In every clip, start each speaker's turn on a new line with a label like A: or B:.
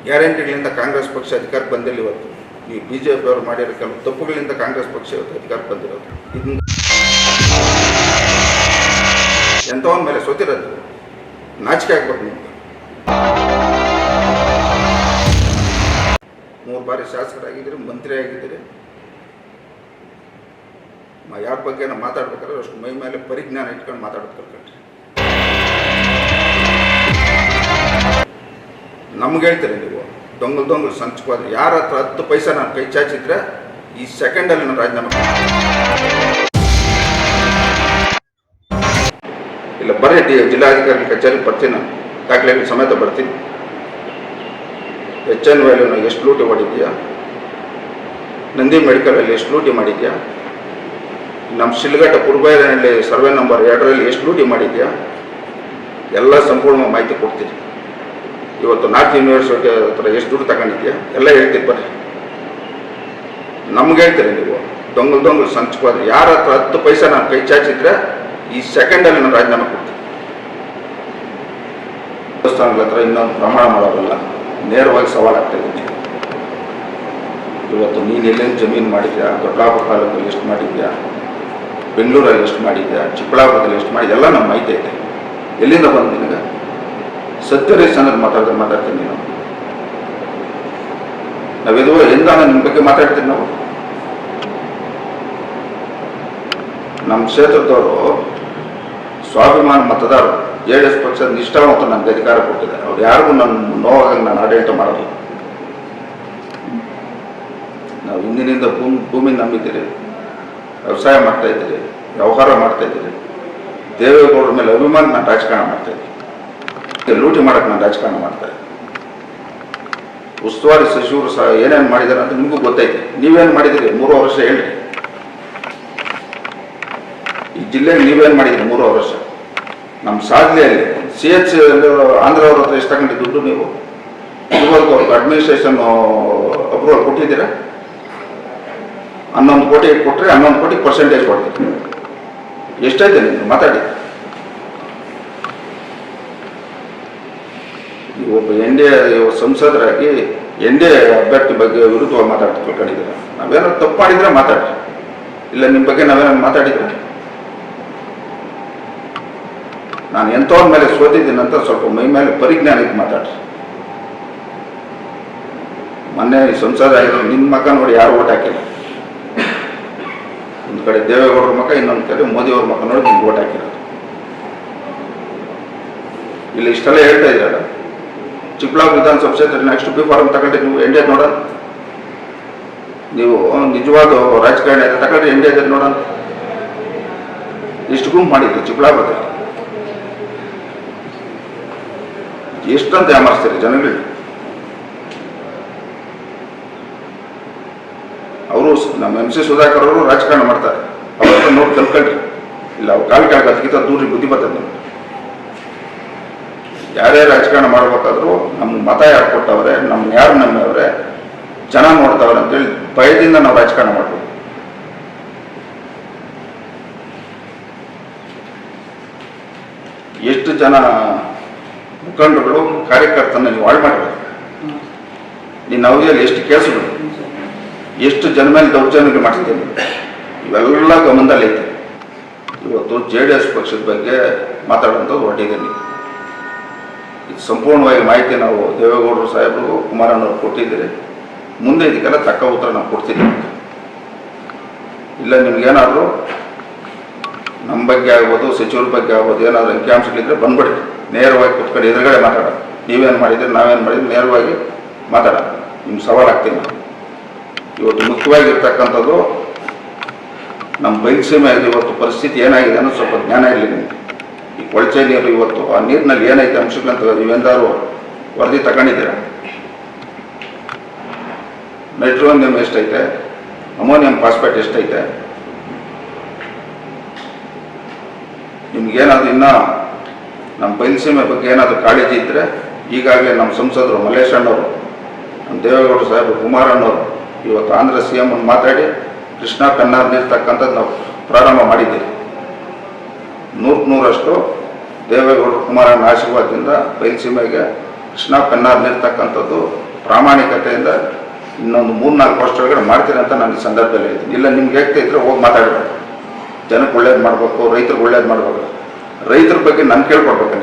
A: ಗ್ಯಾರಂಟಿಗಳಿಂದ ಕಾಂಗ್ರೆಸ್ ಪಕ್ಷ ಅಧಿಕಾರಕ್ಕೆ ಬಂದಿಲ್ಲ. ಇವತ್ತು ಈ BJP ಅವರು ಮಾಡಿರೋ ಕೆಲವು ತಪ್ಪುಗಳಿಂದ ಕಾಂಗ್ರೆಸ್ ಪಕ್ಷ ಇವತ್ತು ಅಧಿಕಾರಕ್ಕೆ ಬಂದಿರೋದು. ಇದನ್ನ ಎಂಥವನ ಮೇಲೆ ಸೋತಿರೋದು ನಾಚಿಕೆ ಆಗ್ಬೇಕು. ನಿಮ್ಗೆ 3 ಬಾರಿ ಶಾಸಕರಾಗಿದ್ದೀರಿ, ಮಂತ್ರಿ ಆಗಿದ್ದೀರಿ. ಯಾರ ಬಗ್ಗೆ ಮಾತಾಡ್ಬೇಕಾದ್ರೆ ಅಷ್ಟು ಮೈ ಮೇಲೆ ಪರಿಜ್ಞಾನ ಇಟ್ಕೊಂಡು ಮಾತಾಡೋದು ಕಲ್ತ್ಕೊಂಡ್ರಿ. ನಮ್ಗೆ ಹೇಳ್ತೀರಿ ನೀವು ದೊಂಗಲ್ ಸಂಚವಾದ್ರೆ ಯಾರ ಹತ್ರ 10 ಪೈಸೆ ನಾನು ಕೈ ಚಾಚಿದ್ರೆ ಈ ಸೆಕೆಂಡಲ್ಲಿ ನಾನು ರಾಜೀನಾಮೆ ಇಲ್ಲ. ಬರೀ ಜಿಲ್ಲಾಧಿಕಾರಿ ಕಚೇರಿಗೆ ಬರ್ತೀನಿ, ನಾನು ದಾಖಲೆಗಳ ಸಮೇತ ಬರ್ತೀನಿ. HN ವ್ಯಾಲ್ಯೂನ ಎಷ್ಟು ಲೂಟಿ ಮಾಡಿದ್ಯಾ, ನಂದಿ ಮೆಡಿಕಲಲ್ಲಿ ಎಷ್ಟು ಲೂಟಿ ಮಾಡಿದ್ಯಾ, ನಮ್ಮ ಶಿಲ್ಘಟ್ಟ ಪುರ್ಬೈನಲ್ಲಿ ಸರ್ವೆ ನಂಬರ್ 2ರಲ್ಲಿ ಎಷ್ಟು ಲೂಟಿ ಮಾಡಿದ್ಯಾ, ಎಲ್ಲ ಸಂಪೂರ್ಣ ಮಾಹಿತಿ ಕೊಡ್ತೀನಿ. ಇವತ್ತು ನಾರ್ತ್ ಯೂನಿವರ್ಸಿಟಿ ಹತ್ರ ಎಷ್ಟು ದುಡ್ಡು ತಗೊಂಡಿದ್ಯಾ ಎಲ್ಲ ಹೇಳ್ತೀರಿ. ಬರ್ರಿ, ನಮ್ಗೆ ಹೇಳ್ತೀರಿ ನೀವು ದೊಂಗಲ್ ಸಂಚವಾದ್ರೆ ಯಾರ ಹತ್ರ 10 ಪೈಸೆ ನಾನು ಕೈ ಚಾಚಿದ್ರೆ ಈ ಸೆಕೆಂಡಲ್ಲಿ ನಾನು ರಾಜೀನಾಮೆ ಕೊಡ್ತೀನಿ. ದೇವಸ್ಥಾನಗಳ ಹತ್ರ ಇನ್ನೊಂದು ಪ್ರಮಾಣ ಮಾಡೋದಲ್ಲ, ನೇರವಾಗಿ ಸವಾಲಾಗ್ತಾ ಇದ್ದೀನಿ. ಇವತ್ತು ನೀನು ಎಲ್ಲೇನು ಜಮೀನು ಮಾಡಿದ್ಯಾ, ದೊಡ್ಡಬಳ್ಳಾಪುರ ತಾಲೂಕಲ್ಲಿ ಎಷ್ಟು ಮಾಡಿದ್ಯಾ, ಬೆಂಗಳೂರಲ್ಲಿ ಎಷ್ಟು ಮಾಡಿದ್ಯಾ, ಚಿಕ್ಕಬಳ್ಳಾಪುರದಲ್ಲಿ ಎಷ್ಟು ಮಾಡಿದ್ಯಾ, ಎಲ್ಲ ನಮ್ಮ ಮಾಹಿತಿ ಐತೆ. ಎಲ್ಲಿಂದ ಬಂದು ನಿನಗೆ ಸತ್ಯ ರೇಸ್ ಅನ್ನೋದು ಮಾತಾಡ್ತೀನಿ ನೀನು. ನಾವಿದು ಎಂದಾನ ನಿಮ್ಮ ಬಗ್ಗೆ ಮಾತಾಡ್ತೀವಿ. ನಾವು ನಮ್ಮ ಕ್ಷೇತ್ರದವರು ಸ್ವಾಭಿಮಾನ ಮತದಾರರು, JDS ಪಕ್ಷದ ನಿಷ್ಠಾವಂತ ನನಗೆ ಅಧಿಕಾರ ಕೊಟ್ಟಿದ್ದಾರೆ. ಅವ್ರು ಯಾರಿಗೂ ನನ್ನ ನೋವಾಗಿ ನಾನು ಆಡಳಿತ ಮಾಡೋದು. ನಾವು ಹಿಂದಿನಿಂದ ಭೂಮಿ ನಂಬಿದ್ದೀರಿ, ವ್ಯವಸಾಯ ಮಾಡ್ತಾ ಇದ್ದೀರಿ, ವ್ಯವಹಾರ ಮಾಡ್ತಾ ಇದ್ದೀರಿ. ದೇವೇಗೌಡರ ಮೇಲೆ ಅಭಿಮಾನ ನಾನು ರಾಜಕಾರಣ ಮಾಡ್ತಾ ಇದ್ದೀನಿ. ಲೂಟಿ ಮಾಡಕ್ಕೆ ನಾನು ರಾಜಕಾರಣ ಮಾಡ್ತಾ ಇದ್ದೀನಿ. ಉಸ್ತುವಾರಿ ಸಚಿವರು ಸಹ ಏನೇನು ಮಾಡಿದ್ದಾರೆ ಅಂತ ನಿಮಗೂ ಗೊತ್ತೈತೆ. ನೀವೇನು ಮಾಡಿದ್ದೀರಿ 3 ವರ್ಷ ಹೇಳ್ರಿ. ಈ ಜಿಲ್ಲೆಗೆ ನೀವೇನು ಮಾಡಿದ್ದೀರಿ 3 ವರ್ಷ? ನಮ್ಮ ಸಾಧನೆಯಲ್ಲಿ CH ಆಂಧ್ರವ್ರ ಹತ್ರ ಎಷ್ಟು ತಗೊಂಡು ದುಡ್ಡು ನೀವು ಇದುವರೆಗೂ ಅವ್ರಿಗೆ ಅಡ್ಮಿನಿಸ್ಟ್ರೇಷನ್ ಅಪ್ರೂವಲ್ ಕೊಟ್ಟಿದ್ದೀರಾ? 11 ಕೋಟಿ ಕೊಟ್ಟರೆ 11 ಕೋಟಿ ಪರ್ಸೆಂಟೇಜ್ ಕೊಡ್ತೀರಿ. ಎಷ್ಟೈತೆ ನಿಮ್ಗೆ ಮಾತಾಡಿ. ಒಬ್ಬ NDA ಸಂಸದರಾಗಿ NDA ಅಭ್ಯರ್ಥಿ ಬಗ್ಗೆ ವಿರುದ್ಧವಾಗಿ ಮಾತಾಡ್ತಿದ್ದೀರಾ. ನಾವೇನೋ ತಪ್ಪು ಮಾಡಿದ್ರೆ ಮಾತಾಡಿ, ಇಲ್ಲ ನಿಮ್ಮ ಬಗ್ಗೆ ನಾವೇನೋ ಮಾತಾಡಿದ್ರೆ. ನಾನು ಎಂಥವ್ರ ಮೇಲೆ ಸೋತಿದ್ದೀನಿ ಅಂತ ಸ್ವಲ್ಪ ಮೈ ಮೇಲೆ ಪರಿಜ್ಞಾನ ಇದ್ದು ಮಾತಾಡ್ರಿ. ಮೊನ್ನೆ ಸಂಸದ ಆಗಿದ್ರು ನಿನ್ನ ಮಕ್ಕ ನೋಡಿ ಯಾರು ಓಟ್ ಹಾಕಿಲ್ಲ. ಒಂದು ಕಡೆ ದೇವೇಗೌಡರ ಮಕ್ಕ, ಇನ್ನೊಂದು ಕಡೆ ಮೋದಿಯವ್ರ ಮಕ್ಕ ನೋಡಿ ನಿಮ್ಗೆ ಓಟ್ ಹಾಕಿರೋದು. ಇಲ್ಲಿ ಇಷ್ಟೆಲ್ಲ ಹೇಳ್ತಾ ಇದ್ದೀರಲ್ಲ, ಚಿಕ್ಕಬಳ್ಳಾಪುರ ವಿಧಾನಸಭಾ ಕ್ಷೇತ್ರ ನೆಕ್ಸ್ಟ್ B ಫಾರ್ಮ್ ತಗೊಂಡ್ರೆ ನೀವು NDA ನೋಡೋಣ. ನೀವು ನಿಜವಾದ ರಾಜಕಾರಣಿ ಅಂತ ತಗೊಂಡ್ರೆ NDA ನೋಡೋಣ. ಎಷ್ಟು ಗುಂಪು ಮಾಡಿದ್ರಿ ಚಿಕ್ಕಬಳ್ಳಾಪುರದಲ್ಲಿ? ಎಷ್ಟಂತ ಯಾಮಾರಿಸ್ತೀರಿ ಜನಗಳಿಗೆ? ಅವರು ನಮ್ಮ MC ಸುಧಾಕರ್ ಅವರು ರಾಜಕಾರಣ ಮಾಡ್ತಾರೆ. ಅವ್ರ ನೋಡಿ ಕಲ್ತ್ಕೊಳ್ರಿ. ಇಲ್ಲ ಅವ್ರು ಕಾಲು ಕೆಳಗದ್ಕಿಂತ ದೂರ ಬುದ್ಧಿ ಬರ್ತದೆ ನಮ್ಗೆ. ಯಾರೇ ರಾಜಕಾರಣ ಮಾಡ್ಬೇಕಾದ್ರೂ ನಮ್ಗೆ ಮತ ಯಾರು ಕೊಟ್ಟವ್ರೆ, ನಮ್ಗೆ ಯಾರು ನಮ್ಮವ್ರೆ, ಜನ ನೋಡ್ತಾವ್ರೆ ಅಂತೇಳಿ ಭಯದಿಂದ ನಾವು ರಾಜಕಾರಣ ಮಾಡ್ಬೋದು. ಎಷ್ಟು ಜನ ಮುಖಂಡರುಗಳು ಕಾರ್ಯಕರ್ತನ ನೀವು ಹಾಳು ಮಾಡಬೇಕು. ನಿನ್ನ ಅವಧಿಯಲ್ಲಿ ಎಷ್ಟು ಕೇಸುಗಳು, ಎಷ್ಟು ಜನ ಮೇಲೆ ದೌರ್ಜನ್ಯಗಳು ಮಾಡಿಸ್ತೀನಿ, ಇವೆಲ್ಲ ಗಮನದಲ್ಲೈತೆ. ಇವತ್ತು JDS ಪಕ್ಷದ ಬಗ್ಗೆ ಮಾತಾಡುವಂಥದ್ದು ಹೊರಟಿದ್ದೀನಿ. ಇದು ಸಂಪೂರ್ಣವಾಗಿ ಮಾಹಿತಿ ನಾವು ದೇವೇಗೌಡರು ಸಾಹೇಬರು, ಕುಮಾರಣ್ಣವ್ರು ಕೊಟ್ಟಿದ್ದೀರಿ. ಮುಂದೆ ಇದಕ್ಕೆಲ್ಲ ತಕ್ಕ ಉತ್ತರ ನಾವು ಕೊಡ್ತಿದ್ದೀವಿ. ಇಲ್ಲ ನಿಮ್ಗೇನಾದರೂ ನಮ್ಮ ಬಗ್ಗೆ ಆಗ್ಬೋದು, ಸಚಿವರ ಬಗ್ಗೆ ಆಗ್ಬೋದು, ಏನಾದರೂ ಅಂಕಿಅಂಶಗಳಿದ್ರೆ ಬಂದ್ಬಿಡಿ, ನೇರವಾಗಿ ಕುತ್ಕೊಂಡು ಎದುರುಗಡೆ ಮಾತಾಡೋಣ. ನೀವೇನು ಮಾಡಿದ್ರಿ, ನಾವೇನು ಮಾಡಿದ್ರಿ, ನೇರವಾಗಿ ಮಾತಾಡೋಣ. ನಿಮ್ಗೆ ಸವಾಲಾಗ್ತೀನಿ ನಾನು. ಇವತ್ತು ಮುಖ್ಯವಾಗಿರ್ತಕ್ಕಂಥದ್ದು ನಮ್ಮ ಬಯಲುಸೀಮೆಯಲ್ಲಿ ಇವತ್ತು ಪರಿಸ್ಥಿತಿ ಏನಾಗಿದೆ ಅನ್ನೋದು ಸ್ವಲ್ಪ ಜ್ಞಾನ ಇರಲಿ ನಿಮಗೆ. ಈ ಕೊಳಚೆ ನೀರು ಇವತ್ತು ಆ ನೀರಿನಲ್ಲಿ ಏನೈತೆ ಅಂಶಗಳಂತ ನೀವೆಂದಾರು ವರದಿ ತಗೊಂಡಿದ್ದೀರ? ನೈಟ್ರೋನಿಯಂ ಎಷ್ಟೈತೆ, ಅಮೋನಿಯಂ ಫಾಸ್ಫೇಟ್ ಎಷ್ಟೈತೆ? ನಿಮ್ಗೇನಾದ್ರು ಇನ್ನೂ ನಮ್ಮ ಬಯಲುಸೀಮೆ ಬಗ್ಗೆ ಏನಾದರೂ ಕಾಳಜಿ ಇದ್ದರೆ ಈಗಾಗಲೇ ನಮ್ಮ ಸಂಸದರು ಮಲ್ಲೇಶ್ ಅಣ್ಣವರು, ನಮ್ಮ ದೇವೇಗೌಡ ಸಾಹೇಬರು, ಕುಮಾರಣ್ಣವರು ಇವತ್ತು ಆಂಧ್ರ CM ಮಾತಾಡಿ ಕೃಷ್ಣಾ ಪೆನ್ನಾರ್ ನೀರ್ತಕ್ಕಂಥದ್ದು ನಾವು ಪ್ರಾರಂಭ ಮಾಡಿದ್ದೀವಿ. 100% ದೇವೇಗೌಡರು ಕುಮಾರಣ್ಣ ಆಶೀರ್ವಾದದಿಂದ ಬಯಲುಸೀಮೆಗೆ ಕೃಷ್ಣ ಪೆನ್ನಾರ್ನಿರ್ತಕ್ಕಂಥದ್ದು ಪ್ರಾಮಾಣಿಕತೆಯಿಂದ ಇನ್ನೊಂದು 3-4 ವರ್ಷ ಒಳಗಡೆ ಮಾಡ್ತೀನಿ ಅಂತ ನಾನು ಈ ಸಂದರ್ಭದಲ್ಲಿ ಹೇಳ್ತೀನಿ. ಇಲ್ಲ ನಿಮ್ಗೆ ಹೇಳ್ತಾ ಇದ್ರೆ ಹೋಗಿ ಮಾತಾಡಬೇಕು, ಜನಕ್ಕೆ ಒಳ್ಳೇದು ಮಾಡಬೇಕು, ರೈತರಿಗೆ ಒಳ್ಳೇದು ಮಾಡಬೇಕು. ರೈತರ ಬಗ್ಗೆ ನಾನು ಕೇಳ್ಕೊಡ್ಬೇಕು.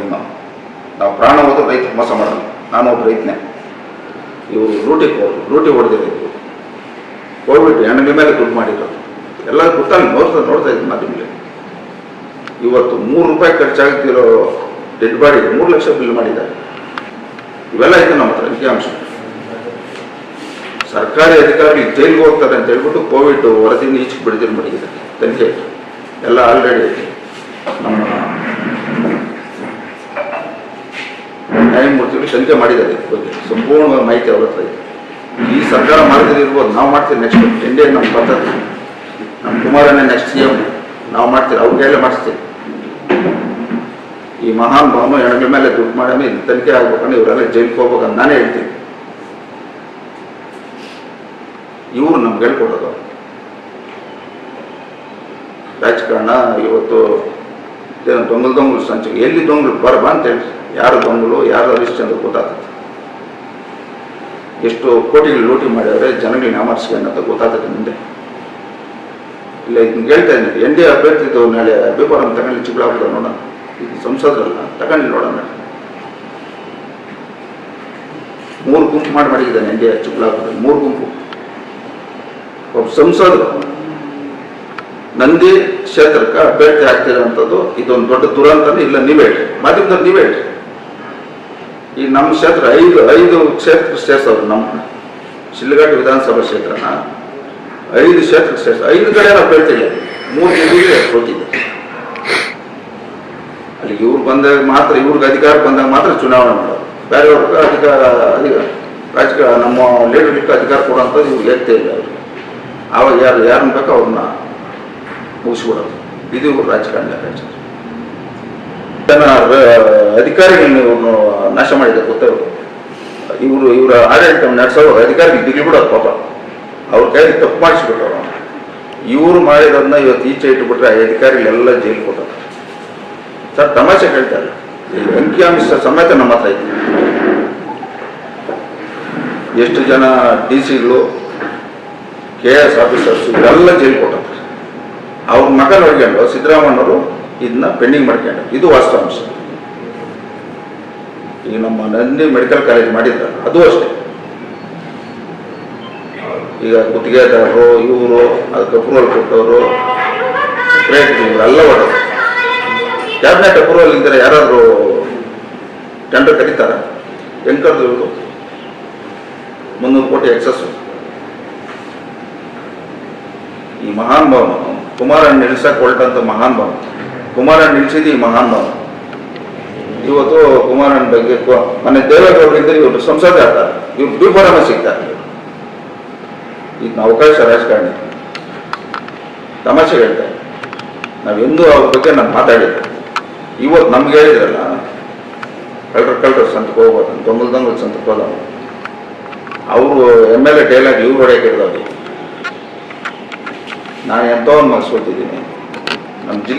A: ನಾವು ಪ್ರಾಣ ಹೋದ್ರು ರೈತರಿಗೆ ಮೋಸ ಮಾಡೋದು. ನಾನು ಒಬ್ಬ ರೈತನೇ. ಇವರು ಲೂಟಿ ಹೊಡೆದಿರೋದು, ಹೋಗ್ಬಿಟ್ಟು ಹೆಣ್ಣಿನ ಮೇಲೆ ದುಡ್ಡು ಮಾಡಿರೋದು ಎಲ್ಲ ಗೊತ್ತಾಗಿ ನೋಡ್ತಾ ಇದ್ದೀನಿ ಮಾಧ್ಯಮದಲ್ಲಿ. ಇವತ್ತು 3 ರೂಪಾಯಿ ಖರ್ಚಾಗ್ತಿರೋ ಡೆಡ್ ಬಾಡಿ 3 ಲಕ್ಷ ಬಿಲ್ ಮಾಡಿದ್ದಾರೆ. ಇವೆಲ್ಲ ಇದೆ ನಮ್ಮ ಹತ್ರ ಅಂಕಿಅಂಶ. ಸರ್ಕಾರಿ ಅಧಿಕಾರಿಗಳು ಜೈಲಿಗೆ ಹೋಗ್ತಾರೆ ಅಂತ ಹೇಳ್ಬಿಟ್ಟು ಕೋವಿಡ್ ವರದಿನ ಈಚೆಗೆ ಬಿಡುಗಡೆ ಮಾಡಿದ್ದಾರೆ. ತನಿಖೆ ಎಲ್ಲ ಆಲ್ರೆಡಿ ನಮ್ಮ ನ್ಯಾಯಮೂರ್ತಿಗಳು ತನಿಖೆ ಮಾಡಿದ್ದಾರೆ. ಇದ್ರ ಬಗ್ಗೆ ಸಂಪೂರ್ಣ ಮಾಹಿತಿ ಅವ್ರ ಹತ್ರ ಇದೆ. ಈ ಸರ್ಕಾರ ಮಾಡದಿರ್ಬೋದು, ನಾವು ಮಾಡ್ತೀವಿ. ನೆಕ್ಸ್ಟ್ NDA ನಮ್ಮ ಪದ್ಧತಿ, ನಮ್ಮ ಕುಮಾರನೇ ನೆಕ್ಸ್ಟ್ CM ನಾವು ಮಾಡ್ತೀವಿ, ಅವ್ರಿಗೆಲ್ಲ ಮಾಡಿಸ್ತೀವಿ. ಈ ಮಹಾನ್ ಭಾವನು ಹೆಣ್ಗಳ ಮೇಲೆ ದುಡ್ಡು ಮಾಡಿ ಇಲ್ಲಿ ತನಿಖೆ ಆಗ್ಬೇಕಂದ್ರೆ ಇವರೆಲ್ಲ ಜೈಲಿಗೆ ಹೋಗ್ಬೇಕಂತ ನಾನೇ ಹೇಳ್ತೀನಿ. ಇವರು ನಮ್ಗೆ ಹೇಳ್ಕೊಡೋದು ರಾಜಕಾರಣ. ಇವತ್ತು ದೊಂಗಲು ಸಂಚೆ ಎಲ್ಲಿ ದೊಂಗಲು ಬರಬಾ ಅಂತ ಹೇಳಿ, ಯಾರು ದೊಂಗಲು ಯಾರು ಹರಿಶ್ಚಂದ್ರ ಗೊತ್ತಾಗ್ತದೆ. ಎಷ್ಟು ಕೋಟಿಗಳು ಲೂಟಿ ಮಾಡಿದ್ರೆ ಜನಗಳಿಗೆ ನಾಮರ್ಸ್ಕೊಂಡಂತ ಗೊತ್ತಾಗ್ತದೆ ಮುಂದೆ. ಇಲ್ಲ ಇದನ್ನ ಹೇಳ್ತಾ ಇದ್ದೀನಿ. NDA ಅಭ್ಯರ್ಥಿದ್ದು ನಾಳೆ ಅಭಿಪ್ರಾಯ ತಗೊಂಡು ಚಿಕ್ಕಬಳ್ಳಾಪುರ ನೋಡೋಣ. ಇದು ಸಂಸದರಲ್ಲ, ತಗೊಂಡು ನೋಡೋಣ. 3 ಗುಂಪು ಮಾಡಿದ್ದಾನೆ NDA ಚಿಕ್ಕಬಳ್ಳಾಪುರ. 3 ಗುಂಪು. ಒಬ್ಬ ಸಂಸದರು ನಂದಿ ಕ್ಷೇತ್ರಕ್ಕೆ ಅಭ್ಯರ್ಥಿ ಆಗ್ತಿರೋಂಥದ್ದು ಇದೊಂದು ದೊಡ್ಡ ದುರಂತನೇ. ಇಲ್ಲ ನೀವೇ ಹೇಳಿ, ಮಾಧ್ಯಮದಲ್ಲಿ ನೀವೇ ಹೇಳಿ. ಈ ನಮ್ಮ ಕ್ಷೇತ್ರ 5 ಕ್ಷೇತ್ರ ಸೇರಿಸೋರು. ನಮ್ಮ ಶಿಲ್ಘಾಟ್ ವಿಧಾನಸಭಾ ಕ್ಷೇತ್ರನ 5 ಕ್ಷೇತ್ರಕ್ಕೆ ಸೇರಿಸ 5 ಕಡೆ ಅಭ್ಯರ್ಥಿ ಇಲ್ಲ. 3 ಜಿಲ್ಲೆಗೆ ಹೋಗಿದೆ. ಅಲ್ಲಿ ಇವ್ರು ಬಂದಾಗ ಮಾತ್ರ, ಇವ್ರಿಗೆ ಅಧಿಕಾರ ಬಂದಾಗ ಮಾತ್ರ ಚುನಾವಣೆ ಮಾಡೋದು. ಬೇರೆಯವ್ರಿಗೆ ರಾಜಕೀಯ ನಮ್ಮ ಲೀಡರ್ಗಳಿಗೆ ಅಧಿಕಾರ ಕೊಡೋಂಥದ್ದು ಇವ್ರಿಗೆ ಹೇಳ್ತೇ ಇಲ್ಲ. ಅವ್ರಿಗೆ ಆವಾಗ ಯಾರನ್ನ ಬೇಕೋ ಅವ್ರನ್ನ ಮುಗಿಸ್ಬಿಡೋದು. ಇದು ಇವ್ರು ರಾಜಕಾರಣ. ಅಧಿಕಾರಿಗಳನ್ನ ಇವ್ರನ್ನು ನಾಶ ಮಾಡಿದ್ದಾರೆ ಗೊತ್ತ. ಇವರ ಆಡಳಿತ ನಡೆಸೋರು ಅಧಿಕಾರಿಗಳು ದಿಗ್ಲಿ ಬಿಡೋದು ಪಾಪ. ಅವ್ರ ಕೈಯಲ್ಲಿ ತಪ್ಪು ಮಾಡಿಸ್ಬಿಟ್ಟವ್ರು. ಇವರು ಮಾಡಿರೋದನ್ನ ಇವತ್ತು ಈಚೆ ಇಟ್ಟುಬಿಟ್ರೆ ಆ ಅಧಿಕಾರಿಗಳೆಲ್ಲ ಜೈಲು ಕೊಟ್ಟರು. ಸರ್ ತಮಾಷೆ ಹೇಳ್ತಾರೆ. ಅಂಕಿಅಂಶ ಸಮೇತ ನಮ್ಮ ಹತ್ರ ಐತೆ. ಎಷ್ಟು ಜನ DC-ಗಳು KS ಆಫೀಸರ್ಸ್ ಇವರೆಲ್ಲ ಜೈಲು ಕೊಟ್ಟರು. ಅವ್ರ ಮಗ ನೋಡ್ಕೊಂಡು ಸಿದ್ದರಾಮಯ್ಯನವರು ಇದನ್ನ ಪೆಂಡಿಂಗ್ ಮಾಡ್ಕೊಂಡು. ಇದು ವಾಸ್ತವಾಂಶ. ಈಗ ನಮ್ಮ ನಂದಿ ಮೆಡಿಕಲ್ ಕಾಲೇಜ್ ಮಾಡಿದ್ದಾರೆ, ಅದು ಅಷ್ಟೇ. ಈಗ ಗುತ್ತಿಗೆದಾರರು ಇವರು ಅದಕ್ಕೆ ಅಪ್ರೂವಲ್ ಕೊಟ್ಟವರು ಇವರೆಲ್ಲ ಹೊಡೋದು. ಕ್ಯಾಬಿನೆಟ್ ಅಪ್ರೂವಲ್ ಇದ್ದರೆ ಯಾರಾದರೂ ಟೆಂಡರ್ ಕರೀತಾರೆ? ಹೆಂಗೆ ಕರೆದು ಇವರು 300 ಕೋಟಿ ಎಕ್ಸಸ್ಸು. ಈ ಮಹಾನ್ ಭಾವನ ಕುಮಾರಣ್ಣ ನಿಲ್ಸಕ್ಕೆ ಹೊರಟಂತ ಮಹಾನ್ ಭಾವ. ಕುಮಾರಣ್ಣ ನಿಲ್ಸಿದ್ದು ಈ ಮಹಾನ್ ಭಾವ. ಇವತ್ತು ಕುಮಾರಣ್ಣ ಬಗ್ಗೆ ಮೊನ್ನೆ ದೇವೇಗೌಡರಿಂದ ಇವರು ಸಂಸದ ಆಗ್ತಾರೆ, ಇವ್ರು ಬಿಫಾರಮ ಸಿಗ್ತಾರೆ. ಇದನ್ನ ಅವಕಾಶ ರಾಜಕಾರಣಿ ತಮಾಷೆ ಹೇಳ್ತಾರೆ. ನಾವೆಂದೂ ಅವ್ರ ಬಗ್ಗೆ ನಾನು ಮಾತಾಡಿದ್ದೆ. ಇವತ್ತು ನಮ್ಗೆ ಹೇಳಿದ್ರಲ್ಲ, ಕಳ್ಳರ ಸಂತಕ್ಕೆ ಹೋಗ್ಬೋದು, ದೊಂಗಲ್ ಸಂತಕ್ಕೆ ಹೋದ ಅವರು MLA ಡೈಲಾಗ್ ಇವ್ರು ಹೊಡೆಯಕ್ಕೆ ಇರೋದು. ನಾನು ಎಂಥವನ್ನ ಮನಸ್ಕೊಳ್ತಿದ್ದೀನಿ. ನಮ್ಮ ಜಿಲ್ಲೆ